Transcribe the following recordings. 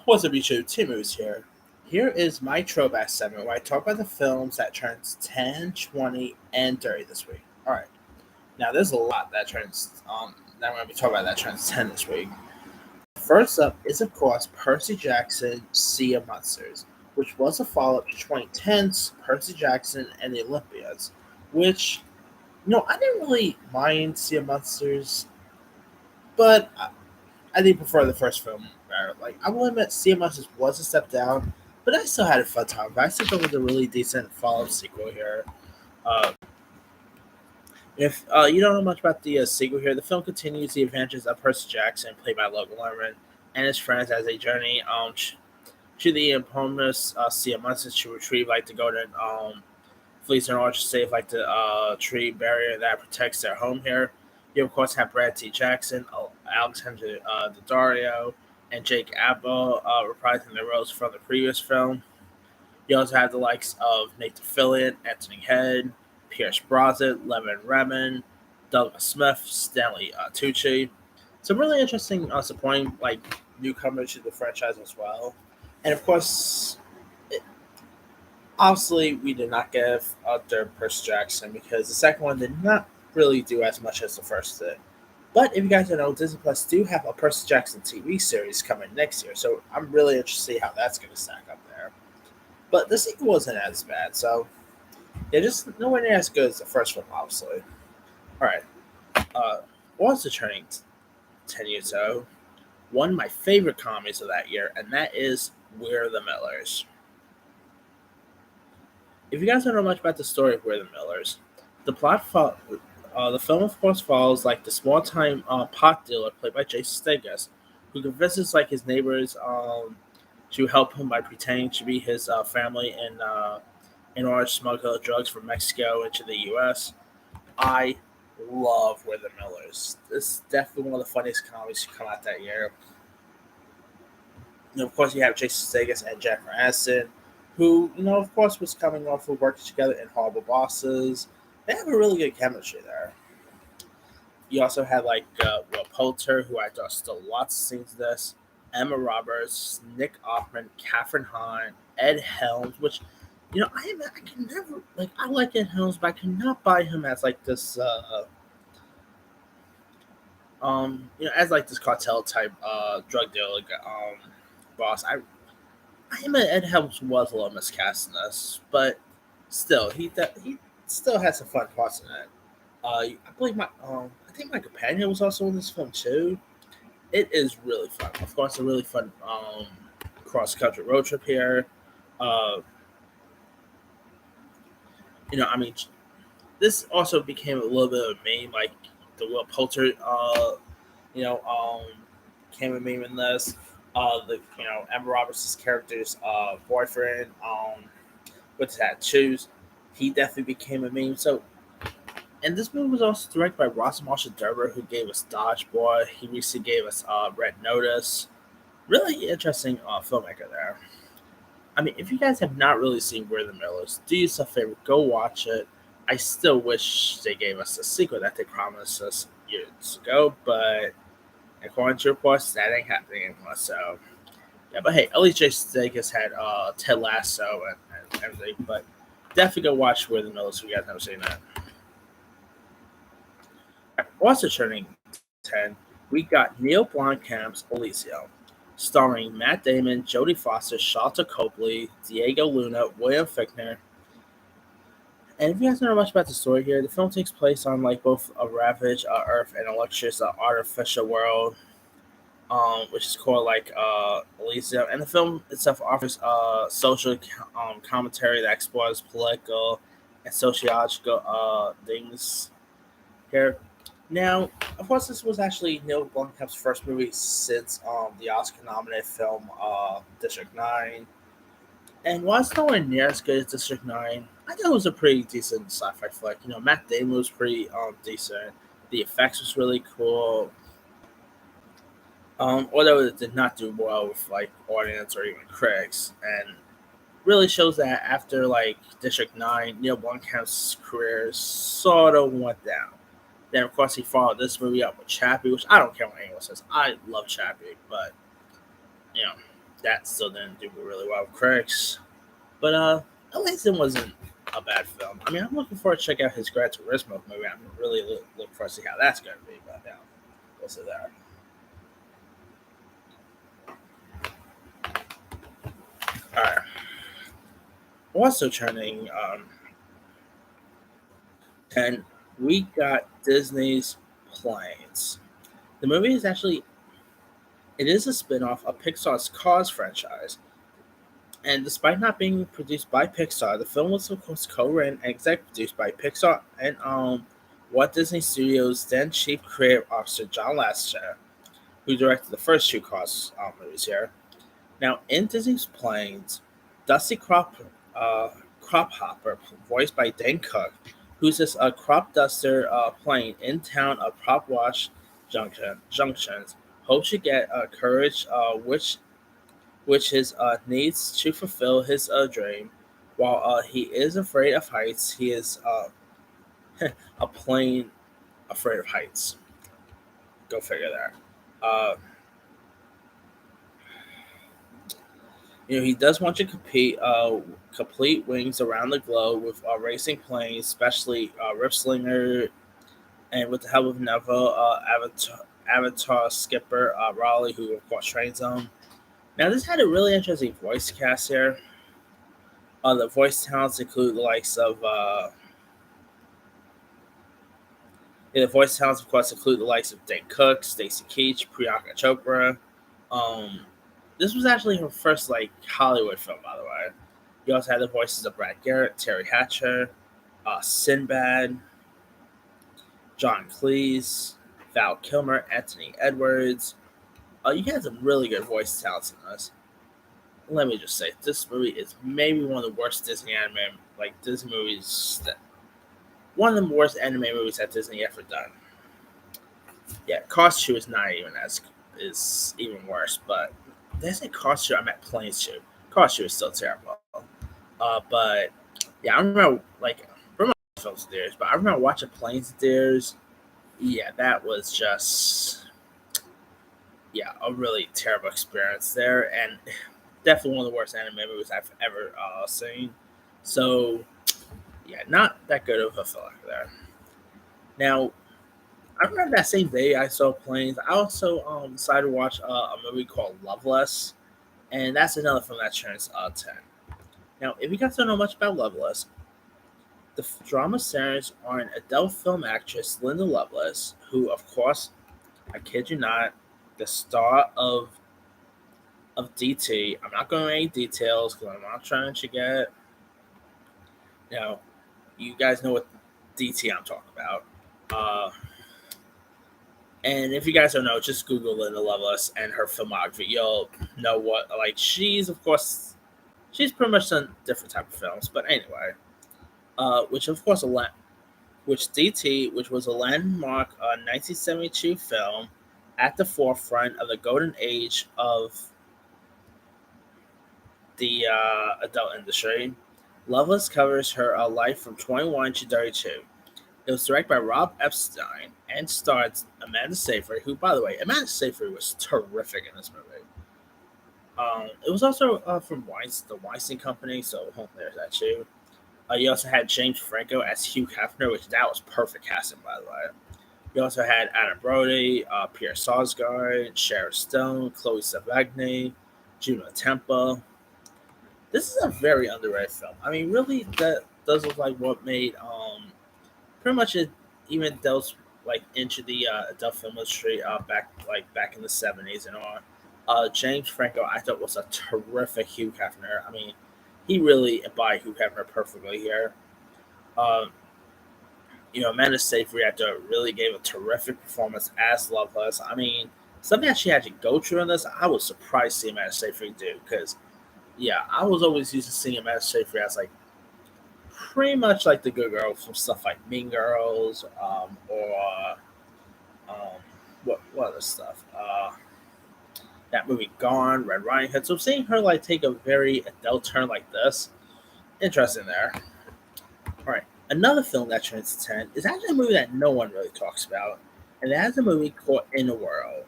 What's up, YouTube? Tim Moose here. Here is my throwback segment where I talk about the films that turns 10, 20, and 30 this week. Alright, now there's a lot that turns, that I'm going to be talking about that turns 10 this week. First up is, of course, Percy Jackson, Sea of Monsters, which was a follow up to 2010's Percy Jackson and the Olympiads, which, I didn't really mind Sea of Monsters, but I did prefer the first film better. Like, I will admit, CMS was a step down, but I still had a fun time. But I still thought it was a really decent follow-up sequel here. Uh, if you don't know much about the sequel here, the film continues the adventures of Percy Jackson, played by Logan Lerman, and his friends as they journey to the eponymous Sea of Monsters to retrieve like the golden fleece in order to save like the tree barrier that protects their home here. You of course have Brad T. Jackson, Alexander Daddario, and Jake Apple reprising their roles from the previous film. You also have the likes of Nathan Fillion, Anthony Head, Pierce Brosnan, Lemon Remen, Douglas Smith, Stanley Tucci. Some really interesting supporting like newcomers to the franchise as well. And of course, obviously, we did not give a third Percy Jackson because the second one did not really do as much as the first did. But if you guys don't know, Disney Plus do have a Percy Jackson TV series coming next year, so I'm really interested to see how that's going to stack up there. But the sequel wasn't as bad, so yeah, just nowhere near as good as the first one, obviously. All right, also turning 10 years ago, one of my favorite comedies of that year, and that is We're the Millers. If you guys don't know much about the story of We're the Millers, the film of course follows like the small time pot dealer played by Jason Statham, who convinces like his neighbors to help him by pretending to be his family and in order to smuggle drugs from Mexico into the U.S. I love We're the Millers. This is definitely one of the funniest comedies to come out that year. Of course, you have Jason Statham and Jennifer Aniston, who, of course, was coming off of working together in Horrible Bosses. They have a really good chemistry there. You also had like Will Poulter, who I thought still lots of scenes of this. Emma Roberts, Nick Offerman, Katherine Hahn, Ed Helms, which I can never like. I like Ed Helms, but I cannot buy him as like this as like this cartel type drug dealer boss. I admit Ed Helms was a little miscast in this, but still, he still had some fun parts in it. I believe I think my companion was also in this film too. It is really fun. Of course, a really fun cross country road trip here. Uh, I mean, this also became a little bit of a meme, like the Will Poulter, you know, um, became a meme in this. The Emma Roberts' character's boyfriend, with tattoos, he definitely became a meme. So, and this movie was also directed by Ross Marshall Durber, who gave us Dodge Boy. He recently gave us Red Notice. Really interesting filmmaker there. I mean, if you guys have not really seen We're the Millers, do yourself a favor, go watch it. I still wish they gave us the sequel that they promised us years ago, but according to reports, that ain't happening anymore. So, yeah, but hey, at least Jason Sudeikis had Ted Lasso and everything. But definitely go watch We're the Millers if you guys haven't seen that. Also turning 10, we got Neil Blomkamp's Elysium, starring Matt Damon, Jodie Foster, Shalta Copley, Diego Luna, William Fichtner. And if you guys don't know much about the story here, the film takes place on like both a ravaged Earth and a luxurious artificial world, which is called like Elysium. And the film itself offers social commentary that explores political and sociological things here. Now, of course, this was actually Neil Blomkamp's first movie since the Oscar-nominated film District 9. And while it's nowhere near as good as District 9, I thought it was a pretty decent sci-fi flick. Matt Damon was pretty decent. The effects was really cool. Although it did not do well with like audience or even critics, and really shows that after like District 9, Neil Blomkamp's career sort of went down. Then, of course, he followed this movie up with Chappie, which I don't care what anyone says. I love Chappie, but, you know. that still didn't do really well with critics. But Elysium wasn't a bad film. I mean, I'm looking forward to check out his Gran Turismo movie. I'm really looking forward to see how that's going to be. But yeah, we'll see there. All right. Also turning 10, we got Disney's Planes. The movie is actually it is a spin-off of Pixar's Cars franchise. And despite not being produced by Pixar, the film was of course co-written and executive produced by Pixar and Walt Disney Studios then Chief Creative Officer John Lasseter, who directed the first two Cars movies here. Now, in Disney's Planes, Dusty Crop Hopper, voiced by Dane Cook, who's this crop duster playing in town of Prop Wash Junctions, hopes to get courage, which his needs to fulfill his dream. While he is afraid of heights, he is a plane afraid of heights. Go figure there. Uh, he does want to complete wings around the globe with racing planes, especially Rip Slinger, and with the help of Neville, Avatar skipper Raleigh, who of course trains him. Now, this had a really interesting voice cast here. The voice talents include the likes of the voice talents, of course, include the likes of Dane Cook, Stacy Keach, Priyanka Chopra. Um, this was actually her first Hollywood film, by the way. You also had the voices of Brad Garrett, Terry Hatcher, Sinbad, John Cleese, Val Kilmer, Anthony Edwards. You had some really good voice talents in this. Let me just say, this movie is maybe one of the worst Disney anime Disney movies one of the worst anime movies that Disney ever done. Yeah, Cars 2 is not even is even worse, but did I say Cars 2? I meant Planes 2. Cars 2 is still terrible. But yeah, I remember films theaters, but I remember watching Planes theaters. Yeah, that was just a really terrible experience there, and definitely one of the worst anime movies I've ever seen. So yeah, not that good of a film there. Now, I remember that same day I saw Planes. I also decided to watch a movie called Lovelace, and that's another film that turns 10. Now, if you guys don't know much about Lovelace, the drama stars are an adult film actress, Linda Lovelace, who, of course, I kid you not, the star of DT. I'm not going into any details because I'm not trying to get. You guys know what DT I'm talking about. And if you guys don't know, just Google Linda Lovelace and her filmography. You'll know what she's of course she's pretty much done different type of films. But anyway, which of course which DT, which was a landmark 1972 film at the forefront of the golden age of the adult industry. Lovelace covers her life from 21 to 32. It was directed by Rob Epstein and stars Amanda Seyfried, who, by the way, Amanda Seyfried was terrific in this movie. It was also from the Weinstein Company, so there's that too. You also had James Franco as Hugh Hefner, which that was perfect casting, by the way. You also had Adam Brody, Pierre Sarsgaard, Sharon Stone, Chloe Sevigny, Juno Temple. This is a very underrated film. I mean, really, that does look like what made pretty much it even delves into the adult film industry back in the 70s and all. James Franco, I thought, was a terrific Hugh Hefner. I mean, he really embodied Hugh Hefner perfectly here. Um, Amanda Seyfried, I thought, really gave a terrific performance as Lovelace. I mean, something that she had to go through in this, I was surprised to see Amanda Seyfried do because, yeah, I was always used to seeing Amanda Seyfried as pretty much like the good girl from stuff like Mean Girls, or what other stuff? That movie Gone, Red Riding Hood. So seeing her take a very adult turn like this, interesting there. All right, another film that turns 10 is actually a movie that no one really talks about, and that's a movie called In the World.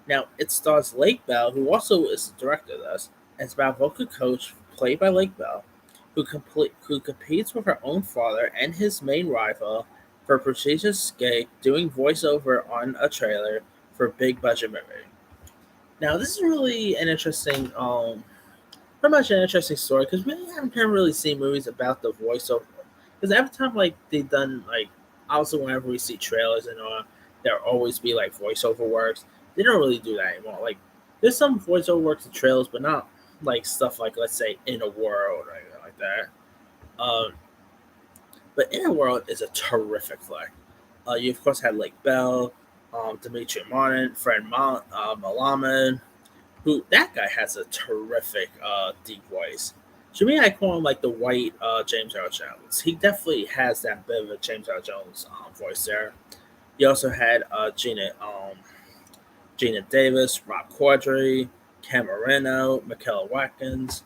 Now, it stars Lake Bell, who also is the director of this, and it's about a vocal coach played by Lake Bell, who competes with her own father and his main rival for a prestigious gig doing voiceover on a trailer for a big budget movie. Now, this is really an interesting, pretty much an interesting story because we haven't really seen movies about the voiceover. Because every time like they've done like also whenever we see trailers and all, there'll always be like voiceover works. They don't really do that anymore. Like there's some voiceover works in trailers, but not like stuff like let's say In a World or anything like that. Um, but In a World is a terrific flick. You of course had Lake Bell, Dimitri Martin, Malaman, who that guy has a terrific deep voice. To me, I call him like the white James Earl Jones. He definitely has that bit of a James Earl Jones voice there. You also had Gina Davis, Rob Corddry, Cam Moreno, Michaela Watkins.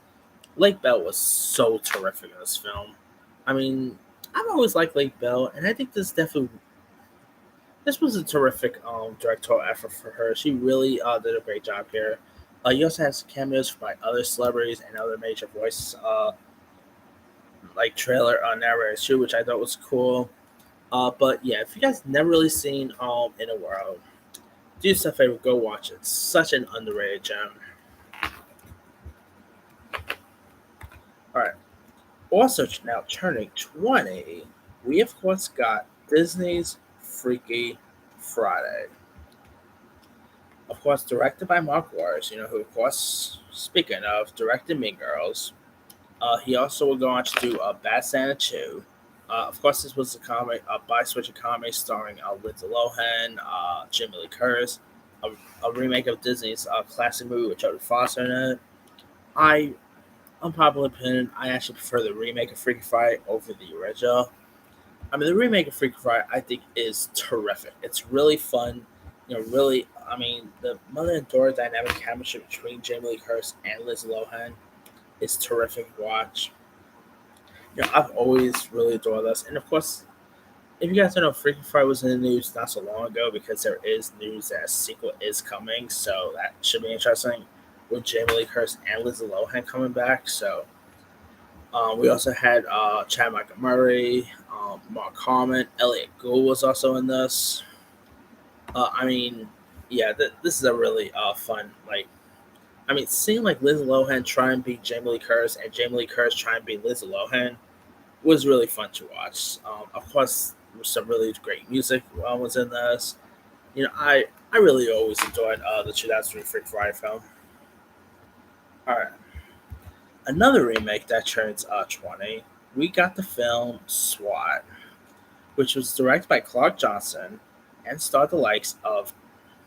Lake Bell was so terrific in this film. I mean, I've always liked Lake Bell, and I think this was a terrific directorial effort for her. She really did a great job here. You also have some cameos by other celebrities and other major voice like trailer narrators too, which I thought was cool. But yeah, if you guys never really seen In a World, do yourself a favor, go watch it. It's such an underrated gem. All right. Also, now turning 20, we of course got Disney's Freaky Friday. Of course, directed by Mark Wars, who, of course, speaking of, directed Mean Girls. He also will go on to do Bad Santa 2. Of course, this was a comedy, a bi-switching comedy starring Lindsay Lohan, Jimmy Lee Curtis, a remake of Disney's classic movie with Jodie Foster in it. I, unpopular opinion, I actually prefer the remake of Freaky Friday over the original. I mean, the remake of Freaky Friday, I think, is terrific. It's really fun. Really, I mean, the mother and daughter dynamic chemistry between Jamie Lee Curtis and Liz Lohan is terrific to watch. I've always really adored this. And of course, if you guys don't know, Freaky Friday was in the news not so long ago because there is news that a sequel is coming. So that should be interesting with Jamie Lee Curtis and Liz Lohan coming back. So we also had Chad Michael Murray, Mark Harmon, Elliot Gould was also in this. I mean, yeah, this is a really fun. Like, I mean, seeing like Liz Lohan try and beat Jamie Lee Curtis and Jamie Lee Curtis try and beat Liz Lohan was really fun to watch. Of course, some really great music was in this. I really always enjoyed the 2003 Freak Friday film. All right, another remake that turns 20. We got the film SWAT, which was directed by Clark Johnson and starred the likes of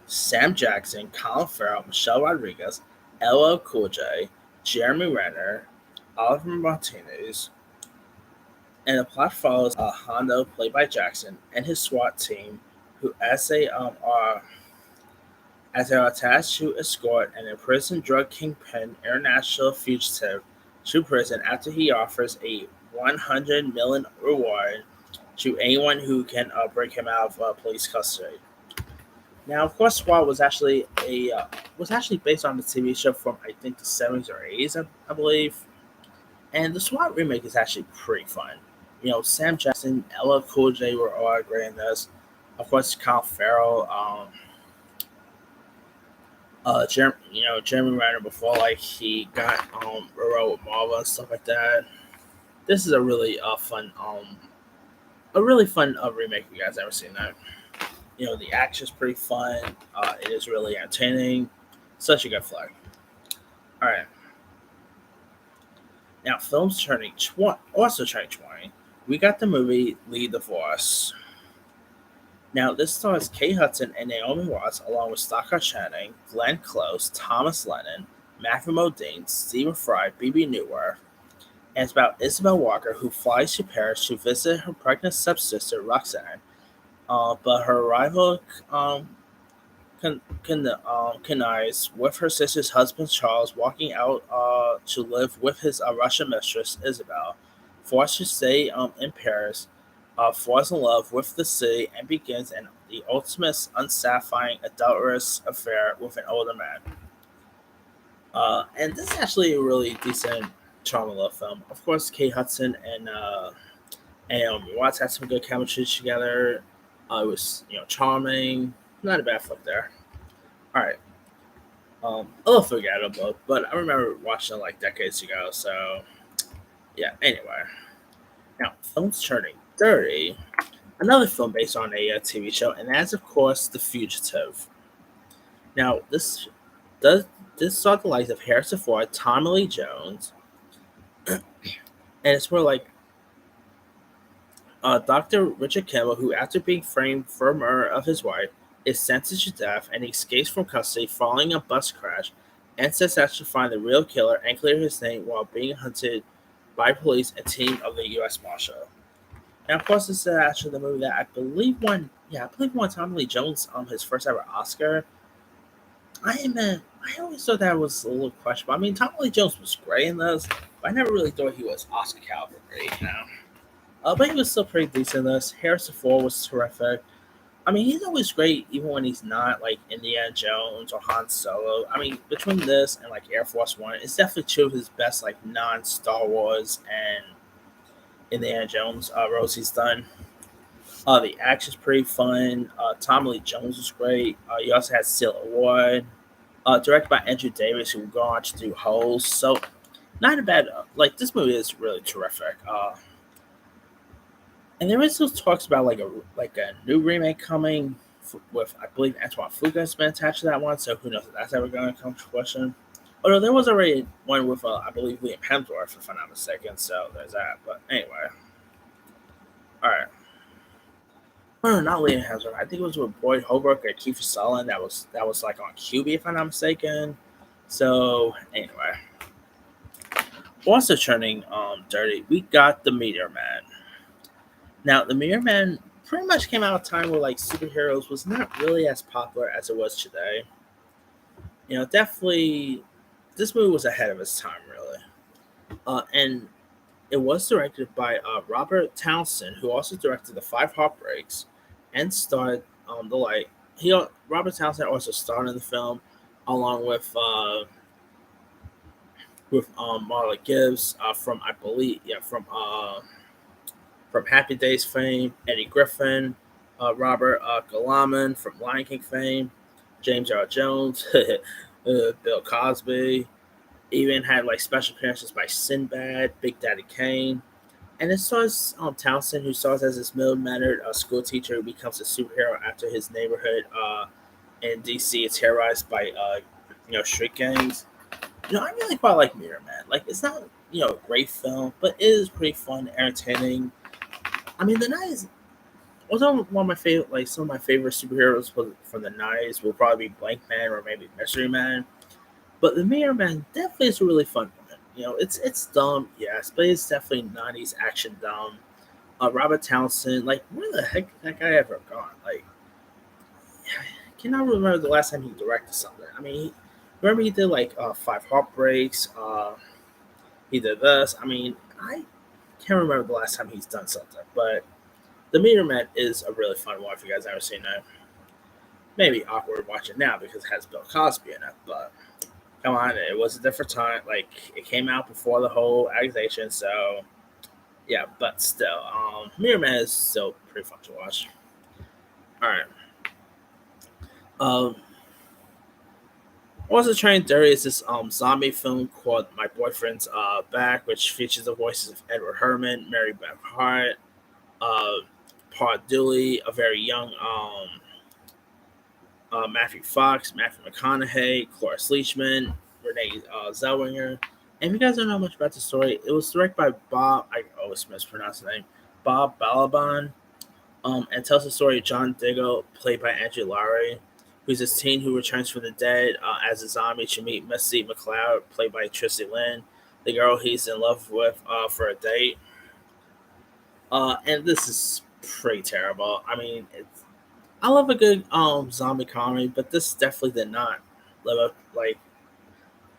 Sam Jackson, Colin Farrell, Michelle Rodriguez, LL Cool J, Jeremy Renner, Oliver Martinez, and the plot follows Hondo, played by Jackson, and his SWAT team, who, as they are attached to escort an imprisoned drug kingpin international fugitive to prison after he offers a 100 million reward to anyone who can break him out of police custody. Now, of course, SWAT was actually based on the TV show from I think the 70s or 80s, I believe. And the SWAT remake is actually pretty fun. Sam Jackson, Ella Cool J were all great in this. Of course, Colin Farrell, Jeremy Renner before like he got a role with Marvel and stuff like that. This is a really fun remake. If you guys ever seen that? The action's pretty fun. It is really entertaining. Such a good flick. All right. Now, films also turning 20. We got the movie Lead the Force. Now, this stars Kate Hudson and Naomi Watts, along with Stockard Channing, Glenn Close, Thomas Lennon, Matthew Modine, Stephen Fry, BB Newirth, and it's about Isabel Walker, who flies to Paris to visit her pregnant stepsister Roxanne. But her arrival connives with her sister's husband Charles, walking out to live with his Russian mistress Isabel. Forced to stay in Paris, falls in love with the city and begins an the ultimate unsatisfying adulterous affair with an older man. And this is actually a really decent trauma love film. Of course, Kate Hudson and Watts had some good chemistry together. It was charming, not a bad flick there. All right, a little forgettable, but I remember watching it like decades ago. So yeah. Anyway, now films turning 30. Another film based on a TV show, and that's of course The Fugitive. Now does this saw the likes of Harrison Ford, Tommy Lee Jones, and it's more like Dr. Richard Kimball, who after being framed for murder of his wife, is sentenced to death and he escapes from custody following a bus crash, and sets out to find the real killer and clear his name while being hunted by police and team of the U.S. Marshal. And of course, this is actually the movie that I believe won Tommy Lee Jones his first ever Oscar. I always thought that was a little questionable. I mean, Tommy Lee Jones was great in this, but I never really thought he was Oscar caliber great. But he was still pretty decent in this. Harrison Ford was terrific. I mean, he's always great, even when he's not like Indiana Jones or Han Solo. I mean, between this and like Air Force One, it's definitely two of his best like non-Star Wars and Indiana Jones roles he's done. The action's pretty fun. Tommy Lee Jones was great. You also had Silla Ward, directed by Andrew Davis, who would go on to do Holes. So, not a bad. Like this movie is really terrific. And there is those talks about like a new remake coming with I believe Antoine Fuqua has been attached to that one. So who knows if that's ever going to come to fruition. Although there was already one with I believe Liam Hemsworth, if I'm not mistaken. So there's that. But anyway, all right. Oh, not Liam Hemsworth. I think it was with Boyd Holbrook or Kiefer Sutherland. That was like on QB, if I'm not mistaken. So anyway, also turning dirty, we got the Meteor Man. Now, the Meteor Man pretty much came out of a time where like superheroes was not really as popular as it was today. Definitely, this movie was ahead of its time, really. And it was directed by Robert Townsend, who also directed The Five Heartbreaks, and starred the like he Robert Townsend also starred in the film, along with Marla Gibbs from I believe from Happy Days fame, Eddie Griffin, Robert Galaman from Lion King fame, James Earl Jones, Bill Cosby. Even had like special appearances by Sinbad, Big Daddy Kane, and it stars Townsend, who stars as this mild-mannered school teacher who becomes a superhero after his neighborhood in DC is terrorized by street gangs. I really quite like Mirror Man. Like, it's not a great film, but it is pretty fun, entertaining. I mean, the '90s was one of my favorite, like some of my favorite superheroes from the '90s will probably be Blank Man or maybe Mystery Man. But the Mirror Man definitely is a really fun one. It's dumb, yes, but it's definitely '90s action dumb. Robert Townsend, like, where the heck did that guy ever gone? Like, I cannot remember the last time he directed something. I mean, remember he did like Five Heartbreaks. He did this. I mean, I can't remember the last time he's done something. But the Meteor Man is a really fun one if you guys ever seen it. Maybe awkward watching now because it has Bill Cosby in it, but come on, it was a different time. Like, it came out before the whole accusation, so yeah. But still, Mirror Man is still pretty fun to watch. All right. Um, Also trying dirty is this zombie film called My Boyfriend's Back, which features the voices of Edward Herman, Mary Beth Hart, uh, Paul Dooley, a very young Matthew Fox, Matthew McConaughey, Cloris Leachman, Renee Zellweger. And if you guys don't know much about the story, it was directed by Bob, I always mispronounce the name, Bob Balaban, and tells the story of John Diggle, played by Andrew Lowry, who's a teen who returns from the dead as a zombie to meet Missy McLeod, played by Tracy Lynn, the girl he's in love with for a date. And this is pretty terrible. I mean, I love a good zombie comedy, but this definitely did not live up. Like,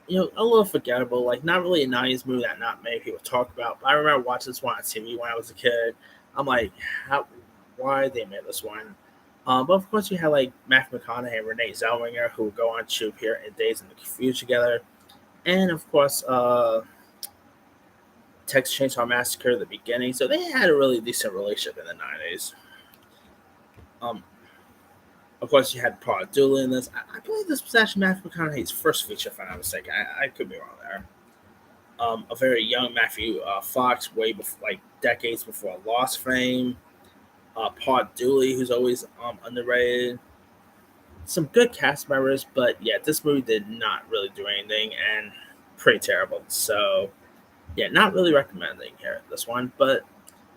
a little forgettable. Like, not really a '90s movie that not many people talk about. But I remember watching this one on TV when I was a kid. I'm like, why they made this one? But of course, you had like Matthew McConaughey and Renee Zellweger who would go on to appear in Days and Confused together, and of course, Texas Chainsaw Massacre at the beginning. So they had a really decent relationship in the '90s. Um, of course, you had Paul Dooley in this. I believe this was actually Matthew McConaughey's first feature, if I'm not mistaken. I could be wrong there. A very young Matthew Fox, way before, like decades before Lost fame. Paul Dooley, who's always underrated. Some good cast members, but yeah, this movie did not really do anything and pretty terrible. So yeah, not really recommending here this one. But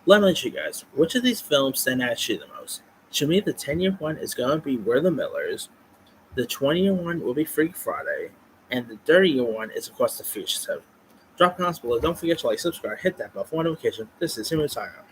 let me ask you guys, which of these films stand out to you the most? To me, the 10-year one is going to be We're the Millers. The 20-year one will be Freak Friday, and the 30-year one is of course the Fugitive. Drop comments below. Don't forget to like, subscribe, hit that bell for notification. This is Human Saga.